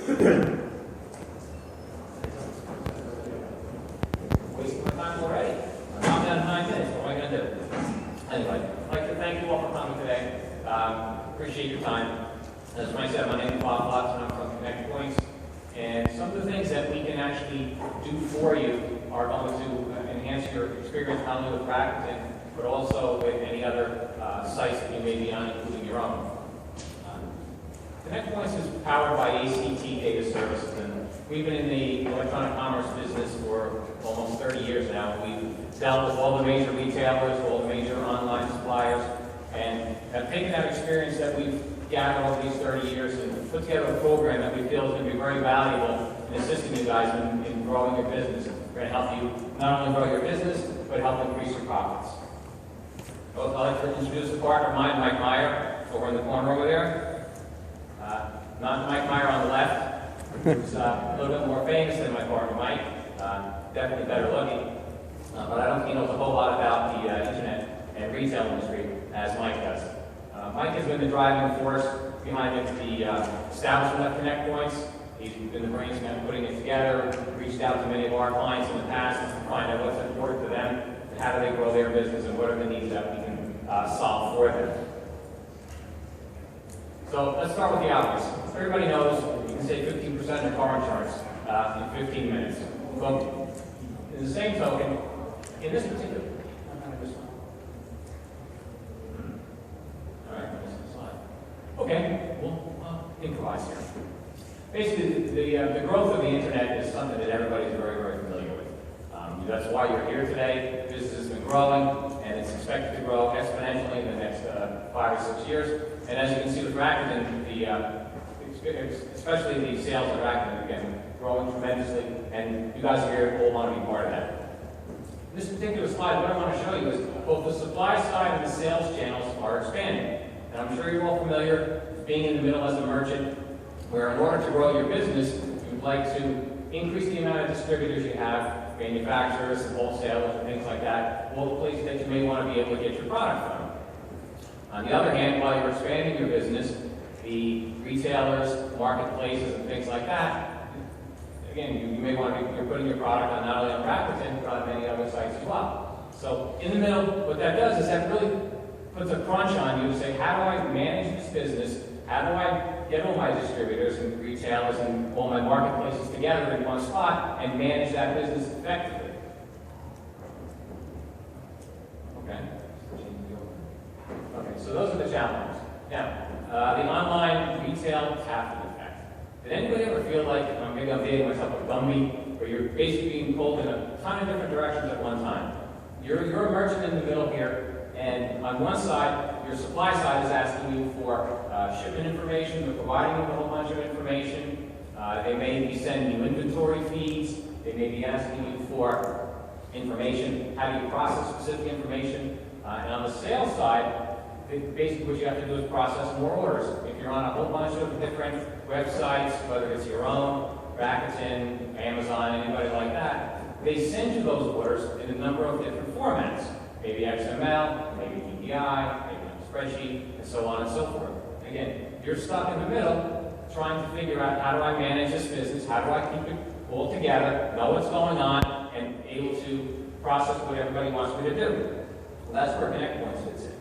Wasting my time already. I'm down to 9 minutes. What am I going to do? Anyway, I'd like to thank you all for coming today. Appreciate your time. As I said, my name is Bob Lutz, and I'm from ConnectPointz. And some of the things that we can actually do for you are going to enhance your experience not only with Rakuten, but also with any other sites that you may be on, including your own. ConnectPointz is powered by ACT Data Services, and we've been in the electronic commerce business for almost 30 years now. We've dealt with all the major retailers, all the major online suppliers, and have taken that experience that we've gathered over these 30 years and put together a program that we feel is going to be very valuable in assisting you guys in growing your business. We're going to help you not only grow your business, but help increase your profits. I'd like to introduce a partner of mine, Mike Meyer, over in the corner over there. Not Mike Meyer on the left, who's a little bit more famous than my partner Mike, definitely better looking. But I don't think he knows a whole lot about the internet and retail industry as Mike does. Mike has been the driving force behind the establishment of ConnectPointz. He's been the brains behind putting it together, reached out to many of our clients in the past to find out what's important to them, and how do they grow their business, and what are the needs that we can solve for them. So let's start with the obvious. Everybody knows you can save 15% of car insurance in 15 minutes. Well, in the same token, in this particular, all right, this slide. Okay, we'll improvise here. Basically, the growth of the internet is something that everybody's very, very familiar with. That's why you're here today. Business has been growing, and it's expected to grow exponentially in the next 5 or 6 years. And as you can see with Rakuten, especially the sales of Rakuten, again, growing tremendously, and you guys here all want to be part of that. In this particular slide, what I want to show you is both the supply side and the sales channels are expanding. And I'm sure you're all familiar with being in the middle as a merchant, where in order to grow your business, you'd like to increase the amount of distributors you have, manufacturers and wholesalers and things like that, all the places that you may want to be able to get your product from. On the other hand, while you're expanding your business, the retailers, marketplaces, and things like that, again, you may want to be you're putting your product on not only on Rakuten, but on many other sites as well. So in the middle, what that does is that really puts a crunch on you to say, how do I manage this business? How do I get all my distributors and retailers and all my marketplaces together in one spot and manage that business effectively? Okay. Okay, so those are the challenges. Now, the online retail tap effect. Did anybody ever feel like, maybe I'm dating myself, a Gumby, where you're basically being pulled in a ton of different directions at one time? You're a merchant in the middle here, and on one side, your supply side is asking you for shipment information, they're providing you with a whole bunch of information. They may be sending you inventory feeds, they may be asking you for information, how do you process specific information. And on the sales side, basically what you have to do is process more orders. If you're on a whole bunch of different websites, whether it's your own, Rakuten, Amazon, anybody like that, they send you those orders in a number of different formats. Maybe XML, maybe PPI, maybe a spreadsheet, and so on and so forth. Again, you're stuck in the middle trying to figure out how do I manage this business, how do I keep it all together, know what's going on, and able to process what everybody wants me to do. Well, that's where ConnectPointz fits in.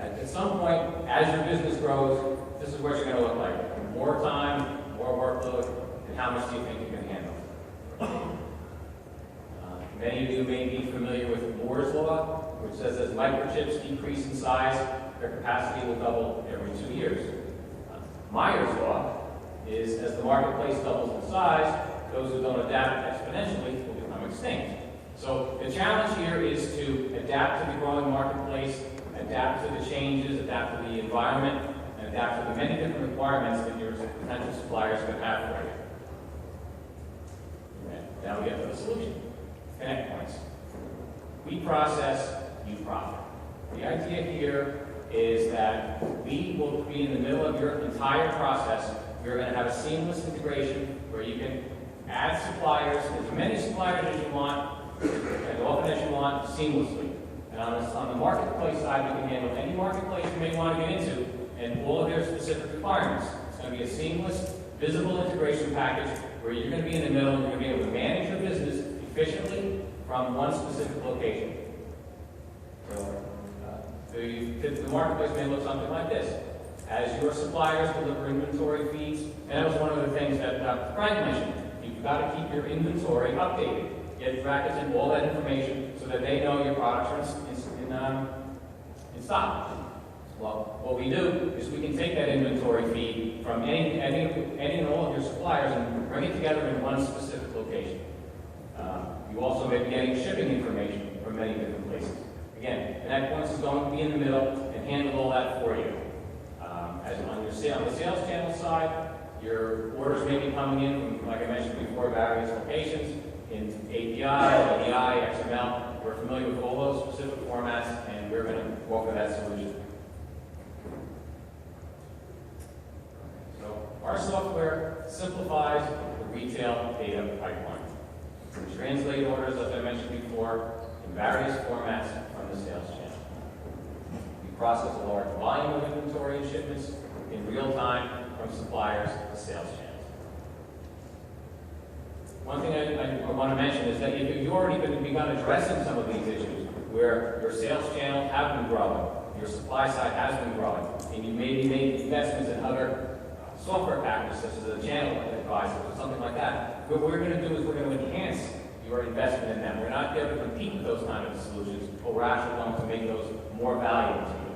At some point, as your business grows, this is what you're going to look like. More time, more workload, and how much do you think you can handle? Many of you may be familiar with Moore's Law, which says as microchips decrease in size, their capacity will double every 2 years. Meyer's Law is as the marketplace doubles in size, those who don't adapt exponentially will become extinct. So the challenge here is to adapt to the growing marketplace, adapt to the changes, adapt to the environment, and adapt to the many different requirements that your potential suppliers can have for you. Okay. Now we get to the solution. ConnectPointz. We process, you profit. The idea here is that we will be in the middle of your entire process. We're going to have a seamless integration where you can add suppliers, as many suppliers as you want, as often as you want, seamlessly. And on the marketplace side, we can handle any marketplace you may want to get into and all of their specific requirements. It's going to be a seamless visible integration package where you're going to be in the middle and you're going to be able to manage your business efficiently from one specific location. So, the marketplace may look something like this. As your suppliers deliver inventory feeds, and that was one of the things that Frank mentioned. You've got to keep your inventory updated. Get Rakuten all that information so that they know your products are in stock. Well, what we do is we can take that inventory feed from any and all of your suppliers and bring it together in one specific location. You also may be getting shipping information from many different places. Again, ConnectPointz is going to be in the middle and handle all that for you. As on the sales channel side, your orders may be coming in from, like I mentioned before, various locations in API, ADI, XML. We're familiar with all those specific formats, and we're going to offer that solution. So our software simplifies the retail data pipeline. We translate orders, as I mentioned before, in various formats from the sales channel. We process a large volume of inventory and shipments in real time from suppliers to sales channels. One thing I want to mention is that if you've already begun addressing some of these issues, where your sales channel have been growing, your supply side has been growing, and you maybe made investments in other software packages such as a channel advisor or something like that, what we're going to do is we're going to enhance your investment in them. We're not there to compete with those kind of solutions, but we're actually going to make those more valuable to you.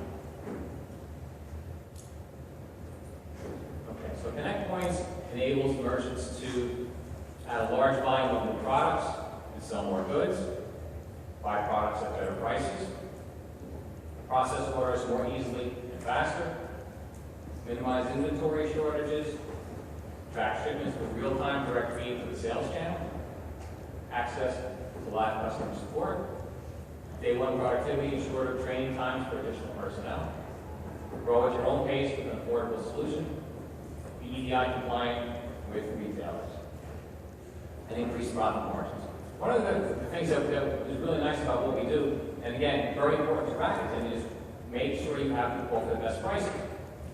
Okay, so ConnectPointz enables merchants to add a large volume of new products and sell more goods, buy products at better prices, process orders more easily and faster, minimize inventory shortages, track shipments with real-time direct feed to the sales channel, access to live customer support, day one productivity and shorter training times for additional personnel, grow at your own pace with an affordable solution, be EDI compliant with retailers, and increase profit margins. One of the things that is really nice about what we do, and again, very important to Rakuten, is make sure you have to offer the best prices.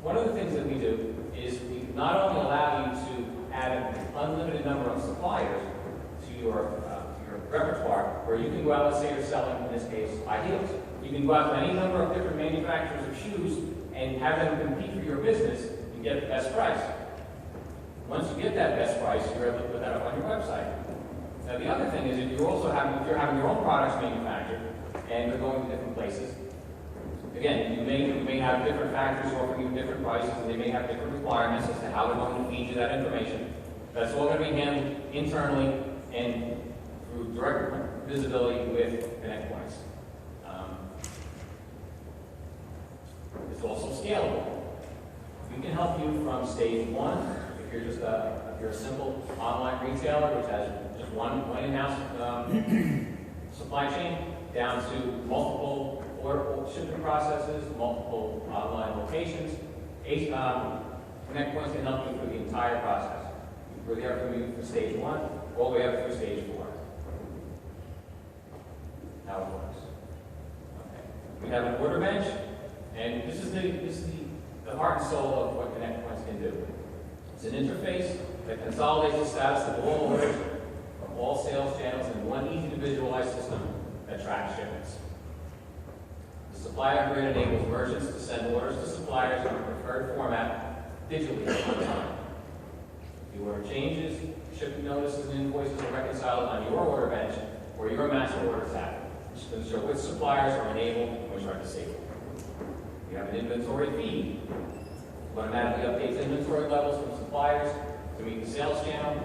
One of the things that we do is we not only allow you to add an unlimited number of suppliers to your repertoire, where you can go out, let's say you're selling, in this case, high heels. You can go out to any number of different manufacturers of shoes and have them compete for your business and get the best price. Once you get that best price, you're able to put that up on your website. Now the other thing is if you're having your own products manufactured and they're going to different places, again, you may have different factories offering you different prices, and they may have different requirements as to how they're going to feed you that information. That's all going to be handled internally and through direct visibility with ConnectPointz. It's also scalable. We can help you from stage one, if you're a simple online retailer which has just one in-house supply chain, down to multiple order shipping processes, multiple online locations. ConnectPointz can help you through the entire process. We're there for you from stage one all the way up through stage 4. How it works. Okay. We have an order bench, and this is the heart and soul of what ConnectPointz can do. It's an interface that consolidates the status of all orders from all sales channels in one easy-to-visualize system that tracks shipments. The supplier grid enables merchants to send orders to suppliers in a preferred format digitally at one time. If the order changes, shipping notices and invoices are reconciled on your order bench or your master order tab, which can show which suppliers are enabled and which are disabled. We have an inventory feed. It automatically updates inventory levels from suppliers to meet the sales channel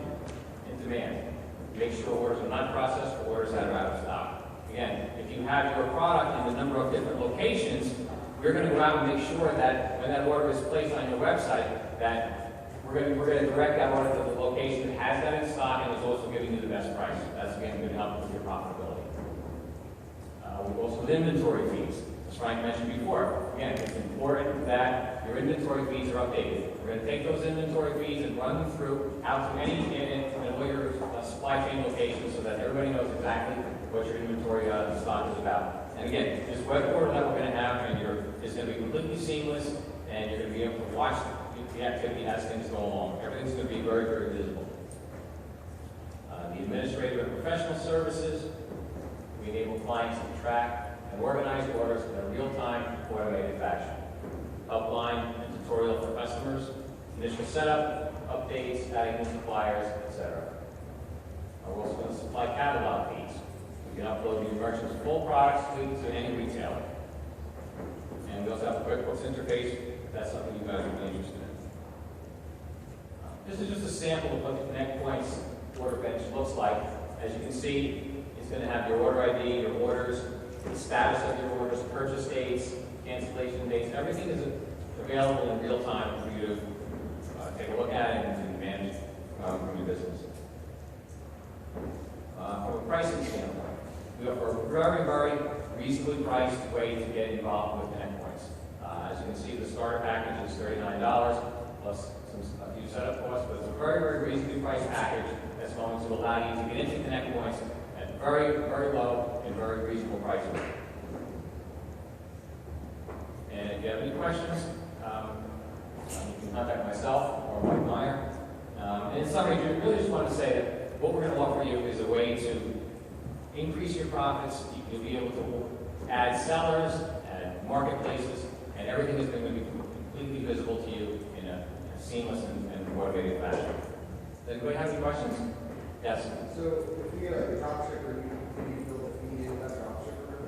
and demand. Make sure orders are not processed for orders that are out of stock. Again, if you have your product in a number of different locations, we're going to go out and make sure that when that order is placed on your website, that we're going to direct that order to the location that has that in stock and is also giving you the best price. That's again going to help with your profitability. We also have inventory feeds. As Frank mentioned before, again, it's important that your inventory feeds are updated. We're going to take those inventory feeds and run them through out to all your supply chain locations so that everybody knows exactly what your inventory stock is about. And again, this web portal that we're going to have is going to be completely seamless, and you're going to be able to watch the the activity as things go along. Everything's going to be very, very visible. The administrative and professional services, we enable clients to track and organize orders in a real-time automated fashion. Upline and tutorial for customers, initial setup, updates, adding new suppliers, etc. We're also going to supply catalog feeds. We can upload your merchant's full product suite to any retailer. And we also have a QuickBooks interface if that's something you guys would be interested in. This is just a sample of what the ConnectPointz order bench looks like. As you can see, it's going to have your order ID, your orders, the status of your orders, purchase dates, cancellation dates. Everything is available in real time for you to take a look at and manage from your business. From a pricing standpoint, we offer a very, very reasonably priced way to get involved with ConnectPointz. As you can see, the starter package is $39 plus a few setup costs, but it's a very, very reasonably priced package that's going to allow you to get into ConnectPointz at very, very low and very reasonable prices. And if you have any questions, you can contact myself or Mike Meyer. And in summary, I really just want to say that what we're going to offer you is a way to increase your profits. You'll be able to add sellers, add marketplaces, and everything is going to be completely visible to you in a seamless and motivated fashion. Does anybody have any questions? Yes? So if you get a drop shipper, can you build a feed in that drop shipper?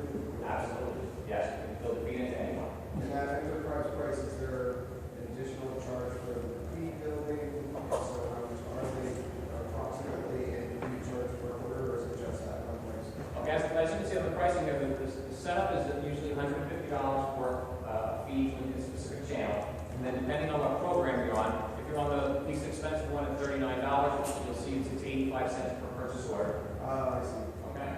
Absolutely. Yes, you can build a feed into anyone. And that enterprise price, is there an additional charge for the feed building? So how much are they approximately, and do you charge per order, or is it just that one price? Okay, as you can see on the pricing here, the setup is usually $150 for a feed in a specific channel. And then depending on what program you're on, if you're on the least expensive one at $39, you'll see it's 85 cents per purchase order. I see. Okay?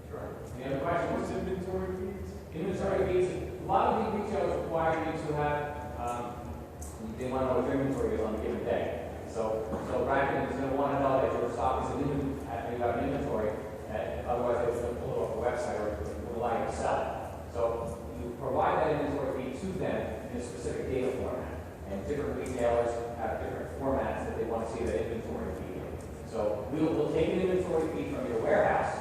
Sure. Any other questions? What's inventory fees? Inventory fees, a lot of the retailers require you to have, they want to know what your inventory is on a given day. So Rakuten is going to want to know that your stock is you have an inventory, otherwise they will pull it off the website or will allow you to sell it. So you provide that inventory fee to them in a specific data format. And different retailers have different formats that they want to see that inventory fee in. So we'll take an inventory fee from your warehouse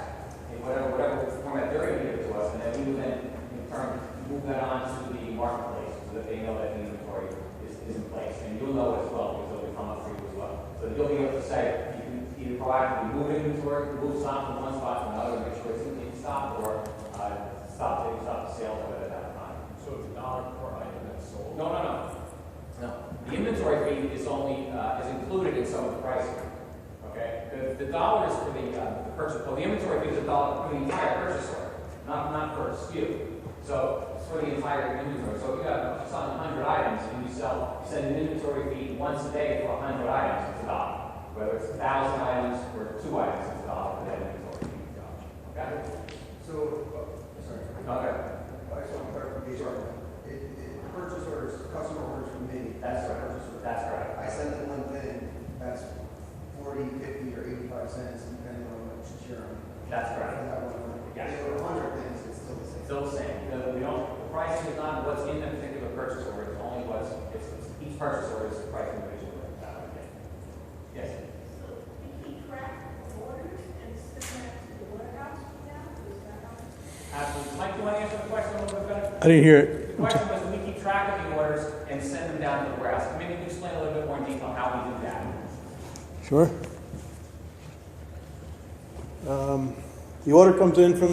in whatever format they're going to give it to us, and then we will then in turn move that on to the marketplace so that they know that the inventory is in place. And you'll know it as well because it'll come up for you as well. So you'll be able to say, you can either proactively move inventory, move stock from one spot to another, make sure it's in stock, or stop the sales of it at that time. So it's $1 per item that's sold? No. The inventory fee is only is included in some of the pricing. Okay, the dollar is for the purchase. Well, the inventory fee is $1 for the entire purchase order, not per SKU. So it's for the entire inventory. So if you have selling 100 items and you send an inventory fee once a day for 100 items, it's $1. Whether it's 1,000 items or 2 items, it's $1 for that inventory fee. Okay. So, sorry. Okay. I just want clarification. It purchase orders, customer orders from me. That's right. Purchase order. That's correct. I send them one thing, that's 40, 50, or 85 cents, depending on which tier I'm in. That's For correct. that one. Yes. If there were 100 things, it's still the same. Still the same. The pricing is not what's in that particular purchase order. It's only each purchase order is the price individually. Yes. So we keep track of orders and send that to the warehouse now? Is that how? Absolutely. Mike, do you want to answer the question a little bit better? I didn't hear it. The question was, do we keep track of the orders and send them down to the warehouse? Maybe you can explain a little bit more in detail how we do that. Sure. The order comes in from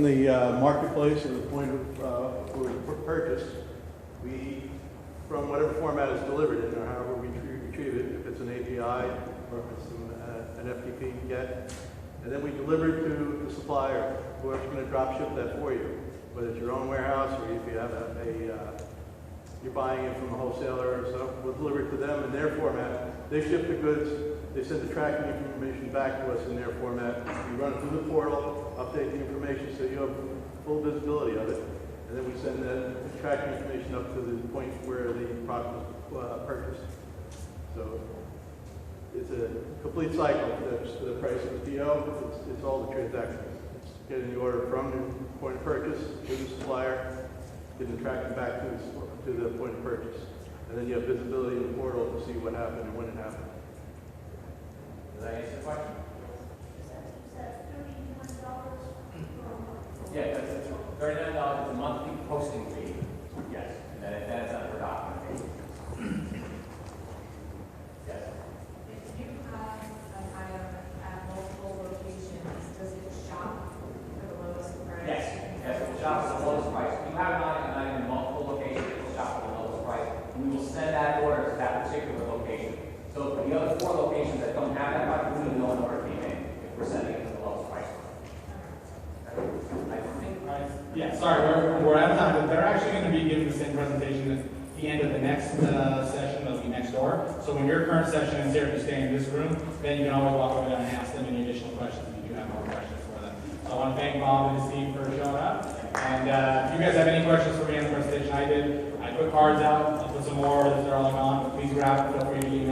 the marketplace at the point of purchase. We, from whatever format it's delivered in, or however we retrieve it, if it's an API or if it's an FTP get, and then we deliver it to the supplier, whoever's going to drop ship that for you, whether it's your own warehouse or if you have you're buying it from a wholesaler or so, we'll deliver it to them in their format. They ship the goods, they send the tracking information back to us in their format. We run it through the portal, update the information so you have full visibility of it, and then we send the tracking information up to the point where the product was purchased. So it's a complete cycle. The price of the PO, it's all the transactions. It's getting the order from the point of purchase to the supplier, can track them back to the point of purchase. And then you have visibility in the portal to see what happened and when it happened. Does that answer the question? Is that $31 per month? Yeah, that's $39 is a monthly posting fee. Yes, and that's not for document fee. Yes. If you have an item at multiple locations, does it shop for the lowest price? Yes, yes, it will shop for the lowest price. If you have an item in multiple locations, it will shop for the lowest price. And we will send that order to that particular location. So for the other 4 locations that don't have that product, we will know an order came in if we're sending it to the lowest price. I think, Yeah, sorry, we're out of time, but they're actually going to be giving the same presentation at the end of the next session. That'll be next door. So when your current session is here, if you stay in this room, then you can always walk over there and ask them any additional questions if you do have more questions for them. So I want to thank Bob and Steve for showing up. And if you guys have any questions for me on the presentation I did, I put cards out, I'll put some more if they're all gone, but please grab them, feel free to email me.